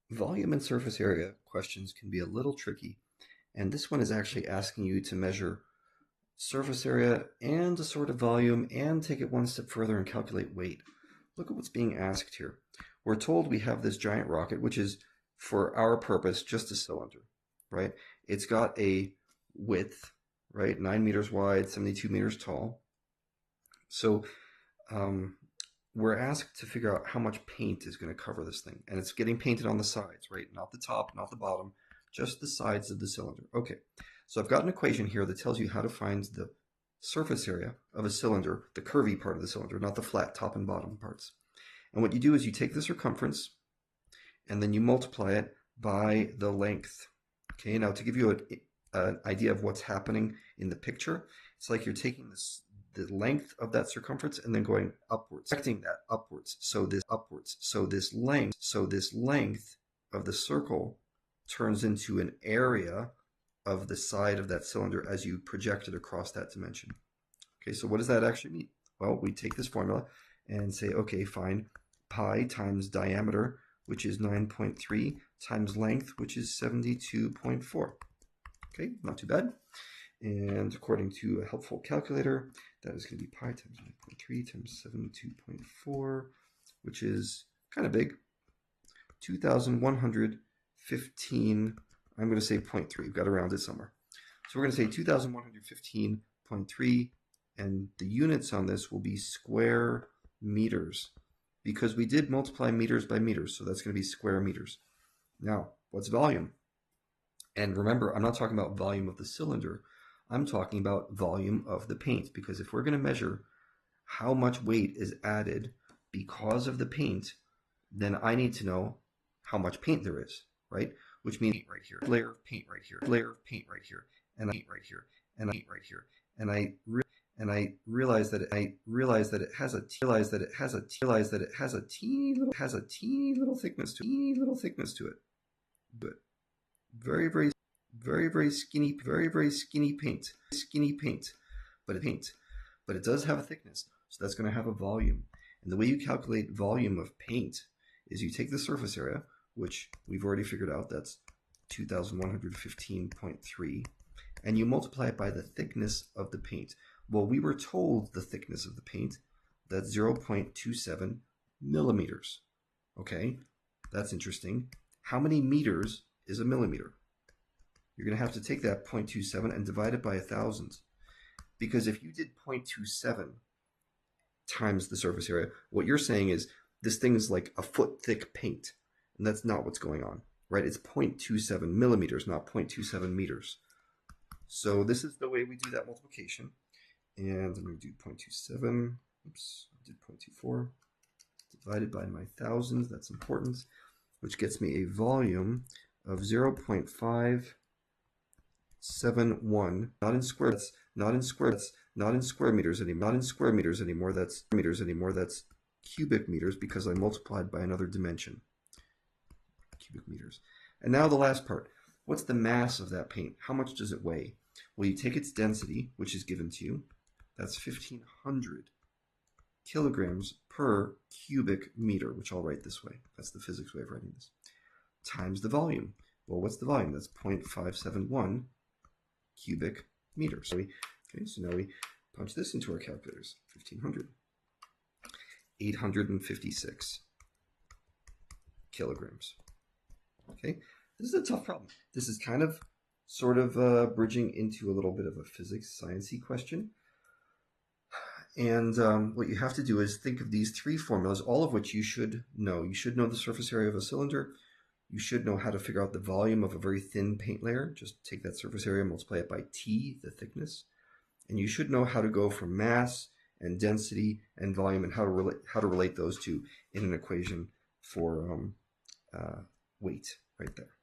Volume and surface area questions can be a little tricky, and this one is actually asking you to measure surface area and a sort of volume and take it one step further and calculate weight. Look at what's being asked here. We're told we have this giant rocket, which is, for our purpose, just a cylinder, right? It's got a width, right? 9 meters wide, 72 meters tall. So we're asked to figure out how much paint is going to cover this thing. And it's getting painted on the sides, right? Not the top, not the bottom, just the sides of the cylinder. Okay, so I've got an equation here that tells you how to find the surface area of a cylinder, the curvy part of the cylinder, not the flat top and bottom parts. And what you do is you take the circumference and then you multiply it by the length. Okay, now to give you an idea of what's happening in the picture, it's like you're taking the length of that circumference and then going upwards, projecting that upwards. So this length of the circle turns into an area of the side of that cylinder as you project it across that dimension. Okay, so what does that actually mean? Well, we take this formula and say, okay, fine, pi times diameter, which is 9.3, times length, which is 72.4. Okay, not too bad. And according to a helpful calculator, that is going to be pi times 9.3 times 72.4, which is kind of big, 2,115, I'm going to say 0.3. We've got to round it somewhere. So we're going to say 2,115.3, and the units on this will be square meters, because we did multiply meters by meters, so that's going to be square meters. Now, what's volume? And remember, I'm not talking about volume of the cylinder. I'm talking about volume of the paint, because if we're going to measure how much weight is added because of the paint, then I need to know how much paint there is, right? Which means right here, layer of paint right here, layer of paint right here, and paint right here, and paint right here, and I realize that it has a teeny little thickness to it, but very skinny paint, but it does have a thickness, so that's going to have a volume. And the way you calculate volume of paint is you take the surface area, which we've already figured out, that's 2,115.3, and you multiply it by the thickness of the paint. Well, we were told the thickness of the paint, that's 0.27 millimeters. Okay, that's interesting. How many meters is a millimeter? You're going to have to take that 0.27 and divide it by 1,000. Because if you did 0.27 times the surface area, what you're saying is this thing is like a foot thick paint. And that's not what's going on, right? It's 0.27 millimeters, not 0.27 meters. So this is the way we do that multiplication. And I'm going to do 0.27, oops, I did 0.24, divided by my thousands, that's important, which gets me a volume of 0.571, not in square meters anymore, that's cubic meters, because I multiplied by another dimension, cubic meters. And now the last part, what's the mass of that paint? How much does it weigh? Well, you take its density, which is given to you, that's 1,500 kilograms per cubic meter, which I'll write this way. That's the physics way of writing this. Times the volume. Well, what's the volume? That's 0.571 cubic meters. So now we punch this into our calculators. 1,500. 856 kilograms. Okay, this is a tough problem. This is kind of sort of bridging into a little bit of a physics sciencey question. And what you have to do is think of these three formulas, all of which you should know. You should know the surface area of a cylinder. You should know how to figure out the volume of a very thin paint layer. Just take that surface area and multiply it by T, the thickness. And you should know how to go from mass and density and volume and how to relate those two in an equation for weight right there.